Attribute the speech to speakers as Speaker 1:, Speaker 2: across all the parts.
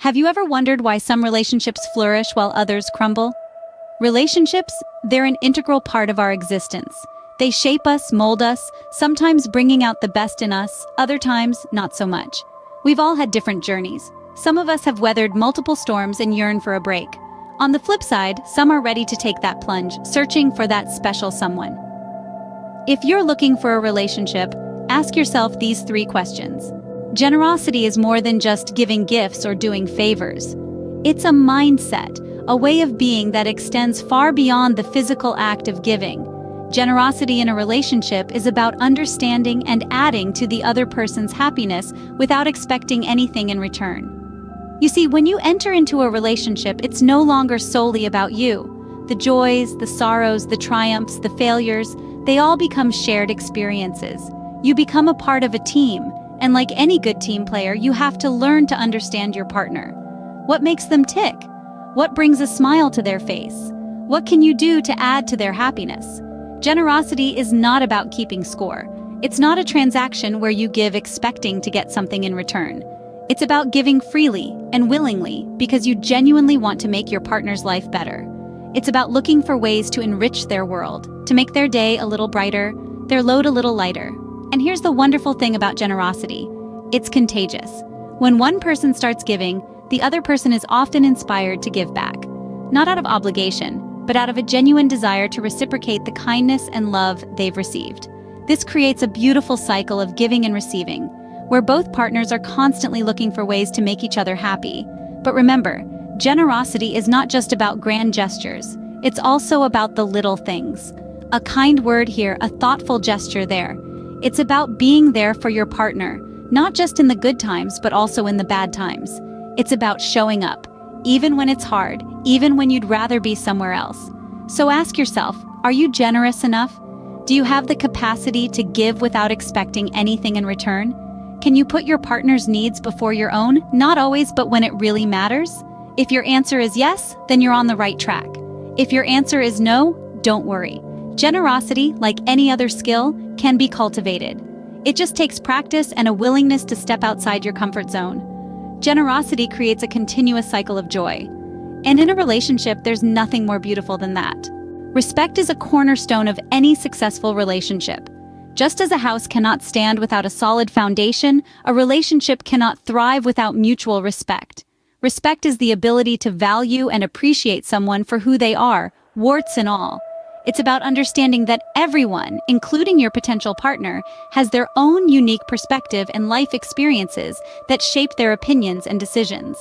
Speaker 1: Have you ever wondered why some relationships flourish while others crumble? Relationships, they're an integral part of our existence. They shape us, mold us, sometimes bringing out the best in us, other times not so much. We've all had different journeys. Some of us have weathered multiple storms and yearn for a break. On the flip side, some are ready to take that plunge, searching for that special someone. If you're looking for a relationship, ask yourself these 3 questions. Generosity is more than just giving gifts or doing favors. It's a mindset, a way of being that extends far beyond the physical act of giving. Generosity in a relationship is about understanding and adding to the other person's happiness without expecting anything in return. You see, when you enter into a relationship, it's no longer solely about you. The joys, the sorrows, the triumphs, the failures, they all become shared experiences. You become a part of a team, and like any good team player, you have to learn to understand your partner. What makes them tick? What brings a smile to their face? What can you do to add to their happiness? Generosity is not about keeping score. It's not a transaction where you give expecting to get something in return. It's about giving freely and willingly because you genuinely want to make your partner's life better. It's about looking for ways to enrich their world, to make their day a little brighter, their load a little lighter. And here's the wonderful thing about generosity. It's contagious. When one person starts giving, the other person is often inspired to give back. Not out of obligation, but out of a genuine desire to reciprocate the kindness and love they've received. This creates a beautiful cycle of giving and receiving, where both partners are constantly looking for ways to make each other happy. But remember, generosity is not just about grand gestures. It's also about the little things. A kind word here, a thoughtful gesture there. It's about being there for your partner, not just in the good times, but also in the bad times. It's about showing up, even when it's hard, even when you'd rather be somewhere else. So ask yourself, are you generous enough? Do you have the capacity to give without expecting anything in return? Can you put your partner's needs before your own? Not always, but when it really matters? If your answer is yes, then you're on the right track. If your answer is no, don't worry. Generosity, like any other skill, can be cultivated. It just takes practice and a willingness to step outside your comfort zone. Generosity creates a continuous cycle of joy. And in a relationship, there's nothing more beautiful than that. Respect is a cornerstone of any successful relationship. Just as a house cannot stand without a solid foundation, a relationship cannot thrive without mutual respect. Respect is the ability to value and appreciate someone for who they are, warts and all. It's about understanding that everyone, including your potential partner, has their own unique perspective and life experiences that shape their opinions and decisions.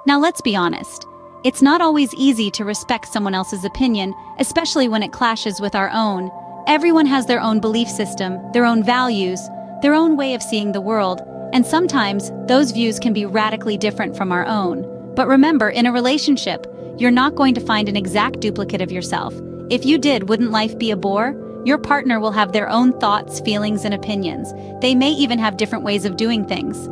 Speaker 1: Now let's be honest. It's not always easy to respect someone else's opinion, especially when it clashes with our own. Everyone has their own belief system, their own values, their own way of seeing the world, and sometimes those views can be radically different from our own. But remember, in a relationship, you're not going to find an exact duplicate of yourself. If you did, wouldn't life be a bore? Your partner will have their own thoughts, feelings, and opinions. They may even have different ways of doing things.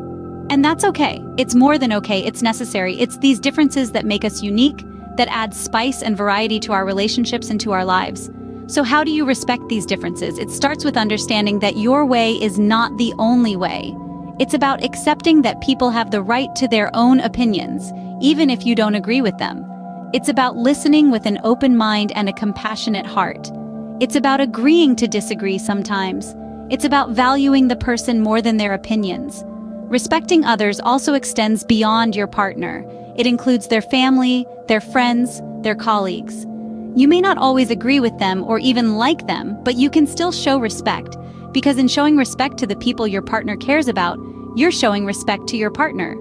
Speaker 1: And that's okay. It's more than okay, it's necessary. It's these differences that make us unique, that add spice and variety to our relationships and to our lives. So how do you respect these differences? It starts with understanding that your way is not the only way. It's about accepting that people have the right to their own opinions, even if you don't agree with them. It's about listening with an open mind and a compassionate heart. It's about agreeing to disagree sometimes. It's about valuing the person more than their opinions. Respecting others also extends beyond your partner. It includes their family, their friends, their colleagues. You may not always agree with them or even like them, but you can still show respect, because in showing respect to the people your partner cares about, you're showing respect to your partner.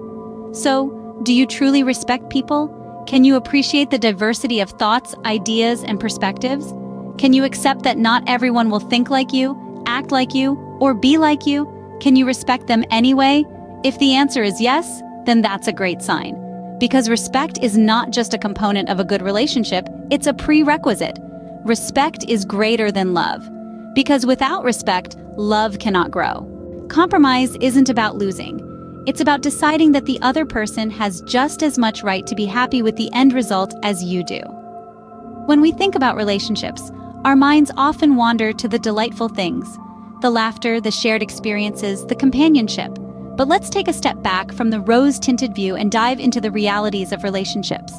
Speaker 1: So, do you truly respect people? Can you appreciate the diversity of thoughts, ideas, and perspectives? Can you accept that not everyone will think like you, act like you, or be like you? Can you respect them anyway? If the answer is yes, then that's a great sign. Because respect is not just a component of a good relationship, it's a prerequisite. Respect is greater than love. Because without respect, love cannot grow. Compromise isn't about losing. It's about deciding that the other person has just as much right to be happy with the end result as you do. When we think about relationships, our minds often wander to the delightful things, the laughter, the shared experiences, the companionship. But let's take a step back from the rose-tinted view and dive into the realities of relationships.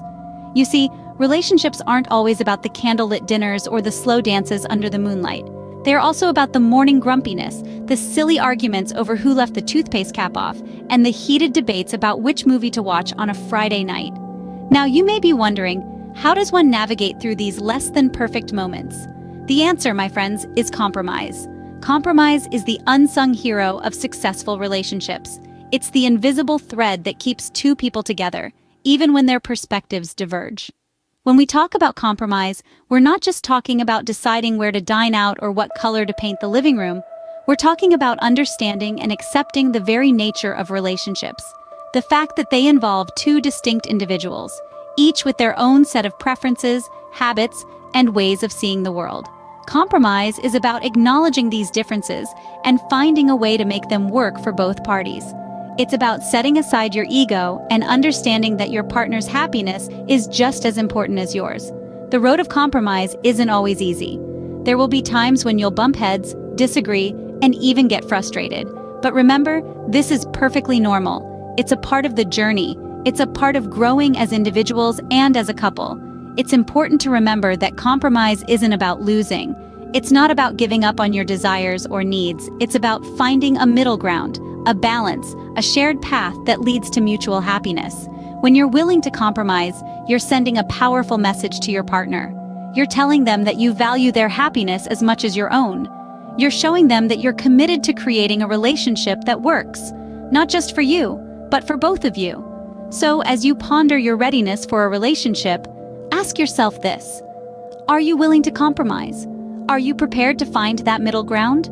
Speaker 1: You see, relationships aren't always about the candlelit dinners or the slow dances under the moonlight. They are also about the morning grumpiness, the silly arguments over who left the toothpaste cap off, and the heated debates about which movie to watch on a Friday night. Now, you may be wondering, how does one navigate through these less-than-perfect moments? The answer, my friends, is compromise. Compromise is the unsung hero of successful relationships. It's the invisible thread that keeps two people together, even when their perspectives diverge. When we talk about compromise, we're not just talking about deciding where to dine out or what color to paint the living room. We're talking about understanding and accepting the very nature of relationships. The fact that they involve two distinct individuals, each with their own set of preferences, habits, and ways of seeing the world. Compromise is about acknowledging these differences and finding a way to make them work for both parties. It's about setting aside your ego and understanding that your partner's happiness is just as important as yours. The road of compromise isn't always easy. There will be times when you'll bump heads, disagree, and even get frustrated. But remember, this is perfectly normal. It's a part of the journey. It's a part of growing as individuals and as a couple. It's important to remember that compromise isn't about losing. It's not about giving up on your desires or needs. It's about finding a middle ground, a balance, a shared path that leads to mutual happiness. When you're willing to compromise, you're sending a powerful message to your partner. You're telling them that you value their happiness as much as your own. You're showing them that you're committed to creating a relationship that works, not just for you, but for both of you. So, as you ponder your readiness for a relationship, ask yourself this: are you willing to compromise? Are you prepared to find that middle ground?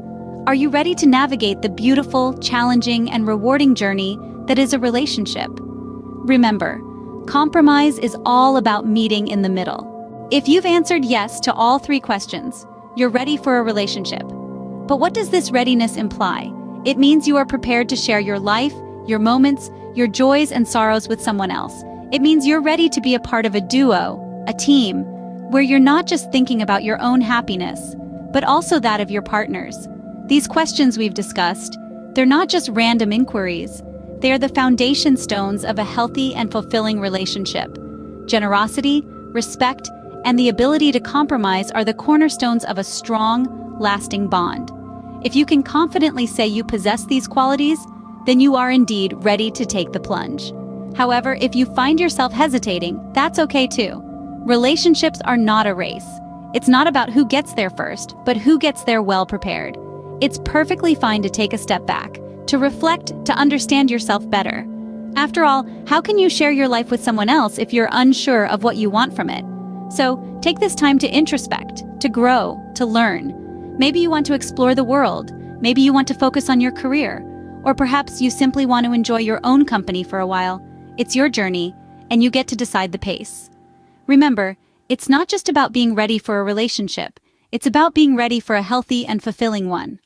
Speaker 1: Are you ready to navigate the beautiful, challenging, and rewarding journey that is a relationship? Remember, compromise is all about meeting in the middle. If you've answered yes to all three questions, you're ready for a relationship. But what does this readiness imply? It means you are prepared to share your life, your moments, your joys and sorrows with someone else. It means you're ready to be a part of a duo, a team, where you're not just thinking about your own happiness, but also that of your partner's. These questions we've discussed, they're not just random inquiries. They are the foundation stones of a healthy and fulfilling relationship. Generosity, respect, and the ability to compromise are the cornerstones of a strong, lasting bond. If you can confidently say you possess these qualities, then you are indeed ready to take the plunge. However, if you find yourself hesitating, that's okay too. Relationships are not a race. It's not about who gets there first, but who gets there well prepared. It's perfectly fine to take a step back, to reflect, to understand yourself better. After all, how can you share your life with someone else if you're unsure of what you want from it? So, take this time to introspect, to grow, to learn. Maybe you want to explore the world. Maybe you want to focus on your career. Or perhaps you simply want to enjoy your own company for a while. It's your journey, and you get to decide the pace. Remember, it's not just about being ready for a relationship. It's about being ready for a healthy and fulfilling one.